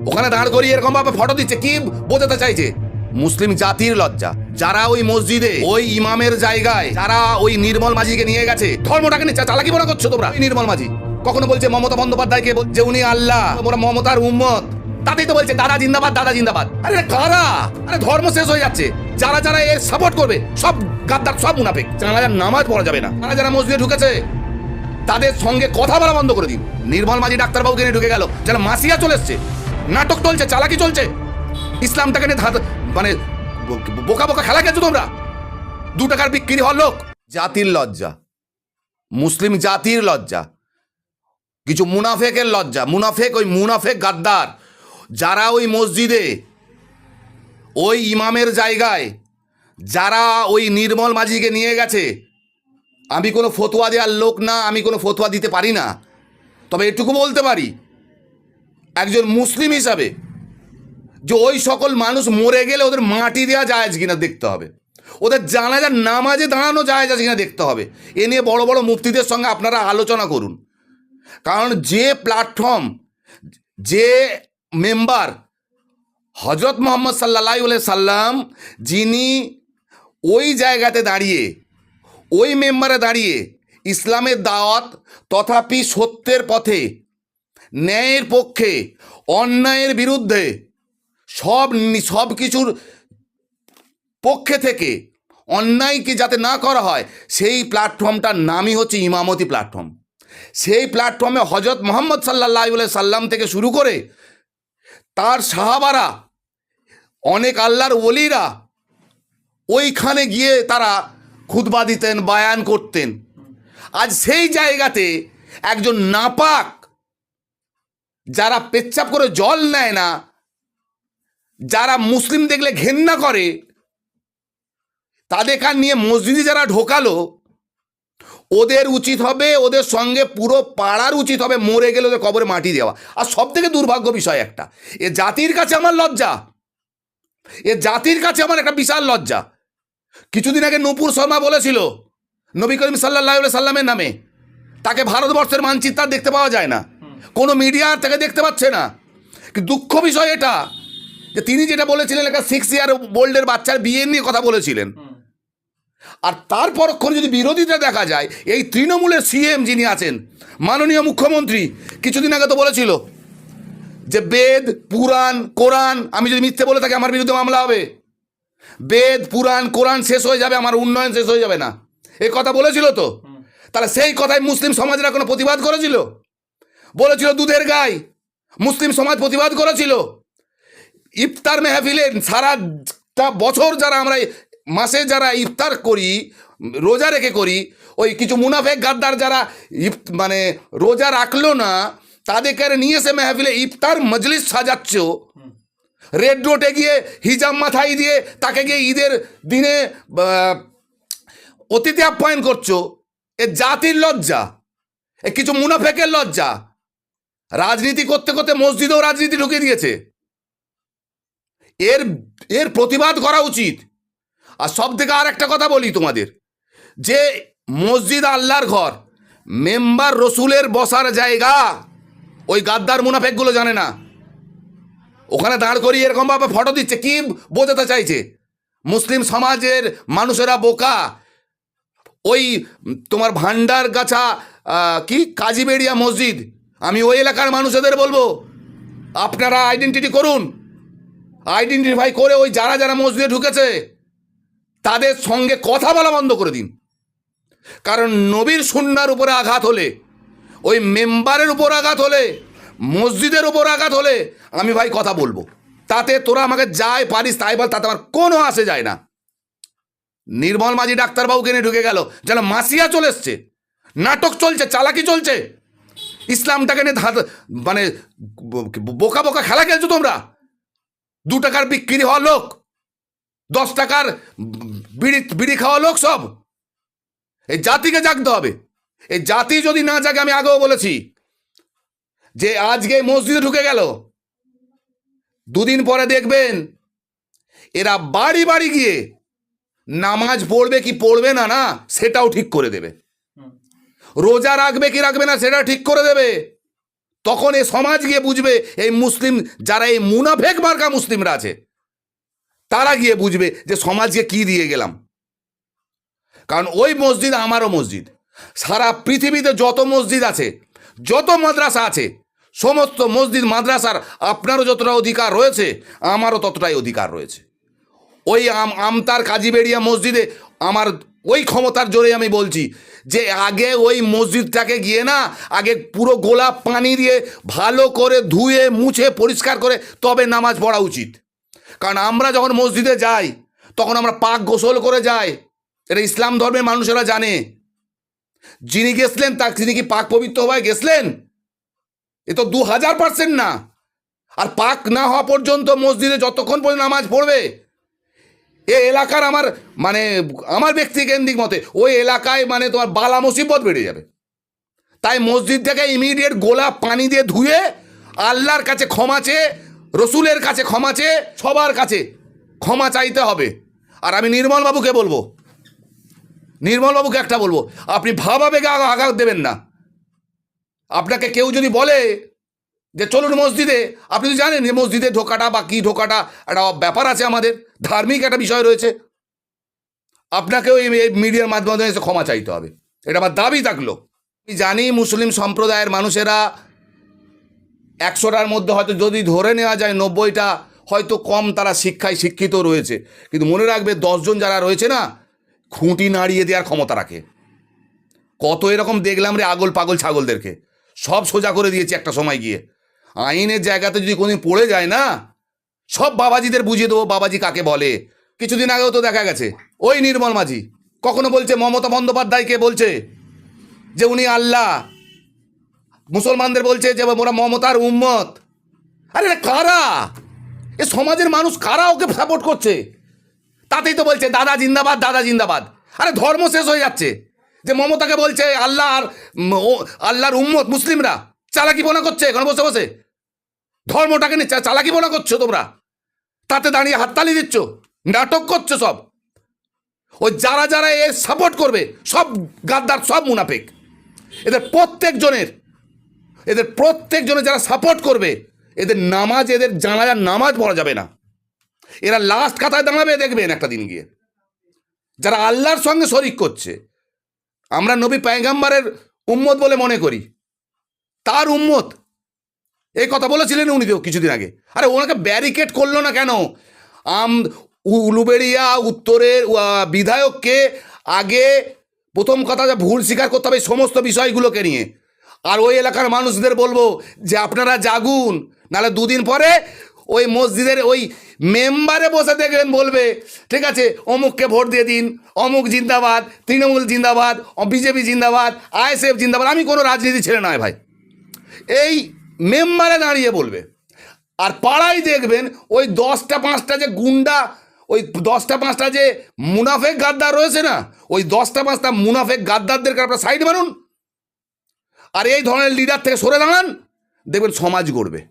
ওখানে দাঁড় করিয়ে এরকম ভাবে ফটো দিচ্ছে, কি বোঝাতে চাইছে? মুসলিম জাতির লজ্জা যারা ওই মসজিদে ওই ইমামের জায়গায় যারা ওই নির্মল মাঝিকে নিয়ে গেছে, ধর্মটাকে নিয়ে চালাকি মনে করছো তোমরা? নির্মল মাঝি কখনো বলছে মমতা বন্দ্যোপাধ্যায়কে যে উনি আল্লাহ, ওরা মমতার উম্মত, তাতেই তো বলছে দাদা জিন্দাবাদ, দাদা জিন্দাবাদ। আরে কারা? আরে ধর্ম শেষ হয়ে যাচ্ছে। যারা যারা এর সাপোর্ট করবে সব গাদ্দার, সব মুনাফিক। যারা নামাজ পড়া যাবে না, যারা যারা মসজিদে ঢুকেছে তাদের সঙ্গে কথা বলা বন্ধ করে দিন। নির্মল মাঝি ডাক্তারবাবুকে নিয়ে ঢুকে গেল, যেন মাসিয়া চলে এসছে, নাটক চলছে, চালাকি চলছে, ইসলামটাকে নিয়ে মানে বোকা বোকা খেলা খেলছো তোমরা। 2 টাকার বিক্রি হওয়ার লোক। জাতির লজ্জা, মুসলিম জাতির লজ্জা, কিছু মুনাফেকের লজ্জা। মুনাফেক, ওই মুনাফেক গাদ্দার যারা ওই মসজিদে ওই ইমামের জায়গায় যারা ওই নির্মল মাঝিকে নিয়ে গেছে। আমি কোনো ফতোয়া দেওয়ার লোক না, আমি কোনো ফতোয়া দিতে পারি না, তবে এটুকু বলতে পারি একজন মুসলিম হিসাবে যে ওই সকল মানুষ মরে গেলে ওদের মাটি দেওয়া জায়েজ কিনা দেখতে হবে, ওদের জানাজার নামাজে দাঁড়ানো জায়েজ আছে কিনা দেখতে হবে। এ নিয়ে বড় বড় মুফতিদের সঙ্গে আপনারা আলোচনা করুন। কারণ যে প্ল্যাটফর্ম, যে মেম্বার হজরত মোহাম্মদ সাল্লাল্লাহু সাল্লাম, যিনি ওই জায়গাতে দাঁড়িয়ে, ওই মেম্বারে দাঁড়িয়ে ইসলামের দাওয়াত তথাপি সত্যের পথে, ন্যায়ের পক্ষে, অন্যায়ের বিরুদ্ধে সব কিছুর পক্ষে থেকে অন্যায়কে যাতে না করা হয়, সেই প্ল্যাটফর্মটার নামই হচ্ছে ইমামতি প্ল্যাটফর্ম। সেই প্ল্যাটফর্মে হজরত মোহাম্মদ সাল্লাল্লাহু সাল্লাম থেকে শুরু করে তার সাহাবারা, অনেক আল্লাহর ওলিরা ওইখানে গিয়ে তারা খুতবা দিতেন, বায়ান করতেন। আজ সেই জায়গাতে একজন নাপাক, যারা পেচ্ছাপ করে জল নেয় না, যারা মুসলিম দেখলে ঘেন্না করে, তাদের কান নিয়ে মসজিদে যারা ঢোকালো, ওদের উচিত হবে, ওদের সঙ্গে পুরো পাড়ার উচিত হবে মরে গেলে ওদের কবরে মাটি দেওয়া। আর সব থেকে দুর্ভাগ্য বিষয় একটা, এ জাতির কাছে আমার লজ্জা, এ জাতির কাছে আমার একটা বিশাল লজ্জা। কিছুদিন আগে নূপুর শর্মা বলেছিল নবী করিম সাল্লাল্লাহু সাল্লামের নামে, তাকে ভারতবর্ষের মানচিত্র দেখতে পাওয়া যায় না, কোনো মিডিয়া তাকে দেখতে পাচ্ছে না। কিন্তু দুঃখ বিষয় এটা যে তিনি যেটা বলেছিলেন, একটা 6 ইয়ার ওল্ডের বাচ্চার বিয়ে নিয়ে কথা বলেছিলেন। আর তার পরক্ষণে যদি বিরোধীটা দেখা যায়, এই তৃণমূলের সিএম যিনি আছেন, মাননীয় মুখ্যমন্ত্রী, কিছুদিন আগে তো বলেছিল যে বেদ, পুরাণ, কোরআন, আমি যদি মিথ্যে বলে থাকি আমার বিরুদ্ধে মামলা হবে। বেদ, পুরাণ, কোরআন শেষ হয়ে যাবে, আমার উন্নয়ন শেষ হয়ে যাবে না, এই কথা বলেছিল তো। তাহলে সেই কথায় মুসলিম সমাজরা কোনো প্রতিবাদ করেছিল? বলেছিল দুধের গাই, মুসলিম সমাজ প্রতিবাদ করেছিল। ইফতার মেহফিলে সারাটা বছর যারা আমরা মাসে যারা ইফতার করি, রোজা রেখে করি, ওই কিছু মুনাফেক গাদ্দার যারা মানে রোজা রাখলো না, তাদেরকে নিয়ে এসে মেহফিলে ইফতার মজলিস সাজাচ্ছ, রেড রোডে গিয়ে হিজাব মাথায় দিয়ে তাকে গিয়ে ঈদের দিনে অতিথি আপ্যায়ন করছো। এ জাতির লজ্জা, এ কিছু মুনাফেকের লজ্জা। রাজনীতি করতে করতে মসজিদেও রাজনীতি ঢুকিয়ে দিয়েছে। এর প্রতিবাদ করা উচিত। আর সব থেকে আর একটা কথা বলি তোমাদের, যে মসজিদ আল্লাহর ঘর, মেম্বার রসুলের বসার জায়গা, ওই গাদ্দার মুনাফেকগুলো জানে না। ওখানে দাঁড় করিয়ে এরকম ভাবে ফটো দিচ্ছে, কি বোঝাতে চাইছে? মুসলিম সমাজের মানুষেরা বোকা। ওই তোমার ভান্ডার গাছা কি কাজীবেড়িয়া মসজিদ, আমি ওই এলাকার মানুষদের বলবো আপনারা আইডেন্টিটি করুন, আইডেন্টিফাই করে ওই যারা যারা মসজিদে ঢুকেছে তাদের সঙ্গে কথা বলা বন্ধ করে দিন। কারণ নবীর সুন্নাহর উপরে আঘাত হলে, ওই মেম্বারের উপর আঘাত হলে, মসজিদের উপর আঘাত হলে আমি ভাই কথা বলবো। তাতে তোরা আমাকে যাই পারিস তাই বল, তাতে আমার কোনো আসে যায় না। নির্মল মাঝি ডাক্তারবাবুকে নিয়ে ঢুকে গেল, যেন মাসিয়া চলে এসছে, নাটক চলছে, চালাকি চলছে, ইসলামটাকে নিয়ে মানে বোকা বোকা খেলা খেলছো তোমরা। 2 টাকার বিক্রি হওয়া লোক, 10 টাকার বিড়ি খাওয়া লোক সব। এই জাতিকে জাগতে হবে। এই জাতি যদি না জাগে, আমি আগেও বলেছি যে আজকে মসজিদে ঢুকে গেল, 2 দিন পরে দেখবেন এরা বাড়ি বাড়ি গিয়ে নামাজ পড়বে কি পড়বে না, না সেটাও ঠিক করে দেবে। রোজা রাখবে কি রাখবে না সেটা ঠিক করে দেবে। তখন এই সমাজ গিয়ে বুঝবে, এই মুসলিম যারা এই মুনাফেক মার্কা মুসলিমরা আছে তারা গিয়ে বুঝবে যে সমাজকে কি দিয়ে গেলাম। কারণ ওই মসজিদ আমারও মসজিদ, সারা পৃথিবীতে যত মসজিদ আছে, যত মাদ্রাসা আছে, সমস্ত মসজিদ মাদ্রাসার আপনারও যতটা অধিকার রয়েছে আমারও ততটাই অধিকার রয়েছে। ওই আমতার কাজীবেড়িয়া মসজিদে আমার ওই ক্ষমতার জোরে আমি বলছি যে আগে ওই মসজিদটাকে গিয়ে না, আগে পুরো গোলাপ পানি দিয়ে ভালো করে ধুয়ে মুছে পরিষ্কার করে তবে নামাজ পড়া উচিত। কারণ আমরা যখন মসজিদে যাই তখন আমরা পাক গোসল করে যাই, এটা ইসলাম ধর্মের মানুষেরা জানে। যিনি গেছলেন তিনি কি পাক পবিত্র হয়ে গেছলেন? এ তো 2000% না। আর পাক না হওয়া পর্যন্ত মসজিদে যতক্ষণ পর্যন্ত নামাজ পড়বে, এ এলাকার আমার ব্যক্তিকেন্দ্রিক মতে ওই এলাকায় তোমার বালা মুসিবত বেড়ে যাবে। তাই মসজিদটাকে ইমিডিয়েট গোলাপ পানি দিয়ে ধুয়ে আল্লাহর কাছে ক্ষমা চেয়ে, রসুলের কাছে ক্ষমা চেয়ে, সবার কাছে ক্ষমা চাইতে হবে। আর আমি নির্মলবাবুকে একটা বলবো, আপনি ভাবাবেগে আঘাত দেবেন না। আপনাকে কেউ যদি বলে যে চলুন মসজিদে, আপনি তো জানেন যে মসজিদে ঢোকাটা বা কী ঢোকাটা একটা ব্যাপার আছে, আমাদের ধার্মিক একটা বিষয় রয়েছে। আপনাকেও এই মিডিয়ার মাধ্যমে এসে ক্ষমা চাইতে হবে, এটা আমার দাবি থাকলো। আমি জানি মুসলিম সম্প্রদায়ের মানুষেরা 100টার মধ্যে হয়তো যদি ধরে নেওয়া যায় 90টা হয়তো কম তারা শিক্ষায় শিক্ষিত রয়েছে, কিন্তু মনে রাখবে 10 জন যারা রয়েছে না, খুঁটি নাড়িয়ে দেওয়ার ক্ষমতা রাখে। কত এরকম দেখলাম রে আগল পাগল ছাগলদেরকে, সব সোজা করে দিয়েছে একটা সময় গিয়ে। আইনের জায়গাতে যদি কোনোদিন পড়ে যায় না, সব বাবাজিদের বুঝিয়ে দেবো বাবাজি কাকে বলে। কিছুদিন আগেও তো দেখা গেছে ওই নির্মল মাঝি কখনো বলছে মমতা বন্দ্যোপাধ্যায়কে বলছে যে উনি আল্লাহ, মুসলমানদের বলছে যে ওরা মমতার উম্মত। আরে কারা এ সমাজের মানুষ, কারা ওকে সাপোর্ট করছে? তাতেই তো বলছে দাদা জিন্দাবাদ, দাদা জিন্দাবাদ। আরে ধর্ম শেষ হয়ে যাচ্ছে যে মমতাকে বলছে আল্লাহ আর আল্লাহর উম্মত মুসলিমরা। চালাকিপনা করছে এখানে বসে বসে, ধর্মটাকে নিয়ে চালাকিপনা করছো তোমরা, তাতে দাঁড়িয়ে হাততালি দিচ্ছ, নাটক করছো সব। ওই যারা যারা এর সাপোর্ট করবে সব গাদ্দার, সব মুনাফিক। এদের প্রত্যেকজনের যারা সাপোর্ট করবে এদের জানাজার নামাজ পড়া যাবে না। এরা লাস্ট কাতায় দাঁড়াবে দেখবেন একটা দিন গিয়ে। যারা আল্লাহর সঙ্গে শরিক করছে, আমরা নবী পয়গম্বরের উম্মত বলে মনে করি, তার উম্মত এই কথা বলেছিলেন উনি তো কিছুদিন আগে। আরে ওনাকে ব্যারিকেড করলো না কেন? উলুবেড়িয়া উত্তরের বিধায়ককে আগে প্রথম কথা যে ভুল স্বীকার করতে হবে সমস্ত বিষয়গুলোকে নিয়ে। আর ওই এলাকার মানুষদের বলবো যে আপনারা জাগুন, নাহলে 2 দিন পরে ওই মসজিদের ওই মেম্বারে বসে দেখবেন বলবে ঠিক আছে অমুককে ভোট দিয়ে দিন, অমুক জিন্দাবাদ, তৃণমূল জিন্দাবাদ, বিজেপি জিন্দাবাদ, আইএসএফ জিন্দাবাদ। আমি কোনো রাজনীতি ছেড়ে নয় ভাই, এই মেম্বারে দাঁড়িয়ে বলবে। আর পাড়ায় দেখবেন ওই 10টা 5টা যে গুন্ডা, ওই 10টা 5টা যে মুনাফেক গাদ্দার রয়েছে না, ওই 10টা 5টা মুনাফেক গাদ্দারদেরকে আপনারা সাইড মারুন আর এই ধরনের লিডার থেকে সরে দাঁড়ান, দেখবেন সমাজ গড়বে।